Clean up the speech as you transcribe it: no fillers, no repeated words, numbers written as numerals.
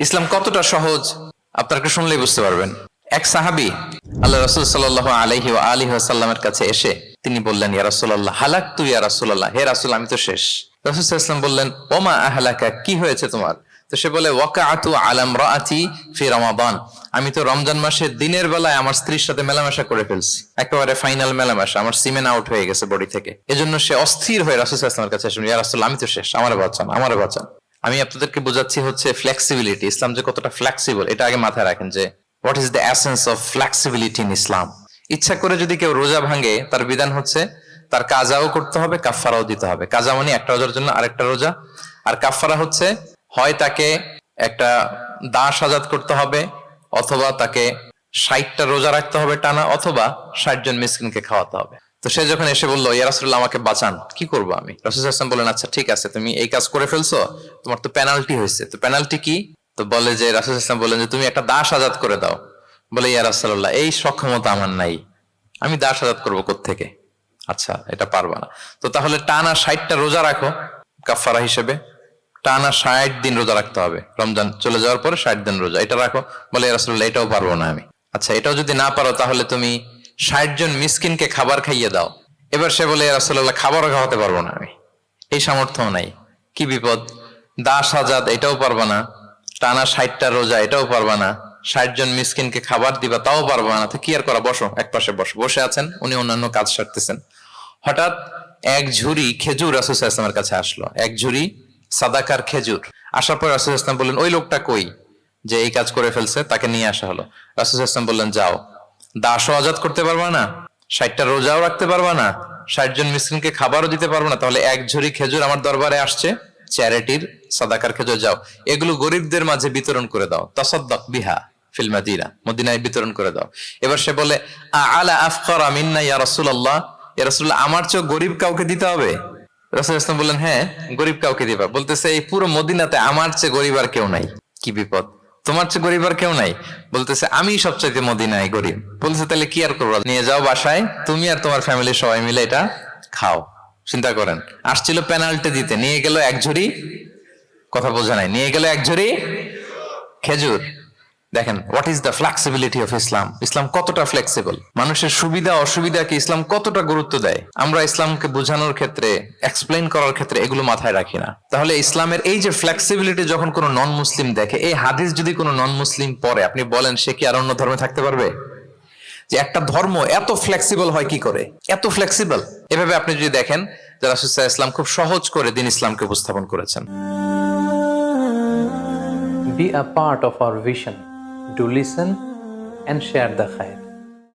ইসলাম কতটা সহজ আপনাকে শুনলেই বুঝতে পারবেন। এক সাহাবী আল্লাহ রাসূল সাল্লাল্লাহু আলাইহি ওয়া আলিহি ওয়াসাল্লামের কাছে এসে তিনি বললেন, ইয়া রাসূলুল্লাহ হালাকতু ইয়া রাসূলুল্লাহ, হে রাসূল আমি তো শেষ। রাসূল সাল্লাল্লাহু আলাইহি ওয়াসাল্লাম বললেন, ওমা আহলাকা, কি হয়েছে তোমার? তো সে বলে, ওয়াকাআতু আলা ইমরাআতি ফি রমাদান, আমি তো রমজান মাসে দিনের বেলায় আমার স্ত্রীর সাথে মেলামেশা করে ফেলছি, একেবারে ফাইনাল মেলামেশা, আমার সিমেন আউট হয়ে গেছে বডি থেকে। এজন্য সে অস্থির হয়ে রাসূল সাল্লাল্লাহু আলাইহি ওয়াসাল্লামের কাছে এসে, ইয়া রাসূল আমি তো শেষ, আমারে বাঁচান, আমারে বাঁচান। আমি আপনাদেরকে বোঝাচ্ছি হচ্ছে ফ্লেক্সিবিলিটি, ইসলাম যে কতটা ফ্লেক্সিবল এটা আগে মাথায় রাখেন, যে what is the essence of flexibility in Islam. ইচ্ছা করে যদি কেউ রোজা ভাঙে, তার বিধান হচ্ছে তার কাজাও করতে হবে, কাফফারাও দিতে হবে। কাজা মানে একটা রোজার জন্য আরেকটা রোজা, আর কাফফারা হচ্ছে হয় তাকে একটা দাস আজাদ করতে হবে, অথবা তাকে 60টা রোজা রাখতে হবে টানা, অথবা 60 জন মিসকিনকে খাওয়াতে হবে। তো সে যখন এসে বললো, ইয়া রাসূলুল্লাহ আমাকে বাঁচান, কি করবো আমি? রাসূল সাল্লাল্লাহু আলাইহি ওয়াসাল্লাম বললেন, আচ্ছা ঠিক আছে, তুমি এই কাজ করে ফেলছো, তোমার তো পেনাল্টি হয়েছে। তো পেনাল্টি কি? তো বলে যে, রাসূল সাল্লাল্লাহু আলাইহি ওয়াসাল্লাম বললেন যে তুমি একটা দাস আজাদ করে দাও। বলে, ইয়া রাসূলুল্লাহ এই সক্ষমতা আমার নাই, আমি দাস আজাদ করবো কোত্থেকে? আচ্ছা এটা পারবা না, তো তাহলে টানা 60টা রোজা রাখো কাফফারা হিসেবে, টানা 60 দিন রোজা রাখতে হবে, রমজান চলে যাওয়ার পরে 60 দিন রোজা, এটা রাখো। বলে, ইয়া রাসূলুল্লাহ এটাও পারবো না আমি। আচ্ছা এটাও যদি না পারো, তাহলে তুমি 60 জন মিসকিনকে খাবার খাইয়ে দাও। এবার সে বলে, ইয়া রাসূলুল্লাহ খাবারও খাওয়াতে পারবো না আমি, এই সামর্থ্য নাই। কি বিপদ! দাস আজাদ এটাও পারবা না, টানা 60টা রোজা এটাও পারবা না, 60 জন মিসকিনকে খাবার দিবা তাও পারবা না। তো কি আর করা, বসো এক পাশে বসো। বসে আছেন, উনি অন্যান্য কাজ সারতেছেন। হঠাৎ এক ঝুড়ি খেজুর রাসূল সাল্লাল্লাহু আলাইহি ওয়াসাল্লামের কাছে আসলো, এক ঝুড়ি সাদাকার খেজুর। আসার পর রাসূল সাল্লাল্লাহু আলাইহি ওয়াসাল্লাম বললেন, ওই লোকটা কই যে এই কাজ করে ফেলছে? তাকে নিয়ে আসা হলো। রাসূল সাল্লাল্লাহু আলাইহি ওয়াসাল্লাম বললেন, যাও, দাসও আজাদ করতে পারবা না, 60টা রোজাও রাখতে পারবা না, 60 জন মিসকিনকে খাবারও দিতে পারবো না, তাহলে এক ঝুড়ি খেজুর আমার দরবারে আসছে, চ্যারিটির সাদাকার খেজুর, যাও এগুলো গরিবদের মাঝে বিতরণ করে দাও, তাসাদ্দাক বিহা ফিল মাদিনা, মদিনায় বিতরণ করে দাও। এবার সে বলে, আলা আফকারা মিন্না ইয়া রাসূলুল্লাহ, ইয়া রাসূলুল্লাহ আমার চেয়ে গরিব কাউকে দিতে হবে? রাসূল সাল্লাল্লাহু আলাইহি ওয়াসাল্লাম বললেন, হ্যাঁ গরিব কাউকে দিবা। বলতেছে, এই পুরো মদিনাতে আমার চেয়ে গরিব আর কেউ নাই। কি বিপদ! তোমার চেয়ে গরিব আর কেউ নাই? বলতেছে, আমি সবচাইতে মদিনায় গরিব। বলতেছে, তাহলে কি আর করবো, নিয়ে যাও বাসায়, তুমি আর তোমার ফ্যামিলির সবাই মিলে এটা খাও। চিন্তা করেন, আসছিল পেনাল্টি দিতে, নিয়ে গেল এক ঝুড়ি, কথা বোঝা নাই, নিয়ে গেল এক ঝুড়ি খেজুর। দেখেন what is the flexibility of Islam. Islam কতটা ফ্লেক্সিবল, মানুষের সুবিধা অসুবিধাকে ইসলাম কতটা গুরুত্ব দেয়। আমরা ইসলামকে বোঝানোর ক্ষেত্রে, এক্সপ্লেইন করার ক্ষেত্রে এগুলো মাথায় রাখি না। তাহলে ইসলামের এই যে ফ্লেক্সিবিলিটি যখন কোনো নন মুসলিম দেখে, এই হাদিস যদি কোনো নন মুসলিম পড়ে, আপনি বলেন সে কি আর অন্য ধর্মে থাকতে পারবে? যে একটা ধর্ম এত ফ্লেক্সিবল হয় কি করে, এত ফ্লেক্সিবল। এভাবে আপনি যদি দেখেন যে রাসূল সাল্লাল্লাহু আলাইহি ওয়াসাল্লাম খুব সহজ করে দিন ইসলামকে উপস্থাপন করেছেন। Be a part of our vision. Do listen and share the khair.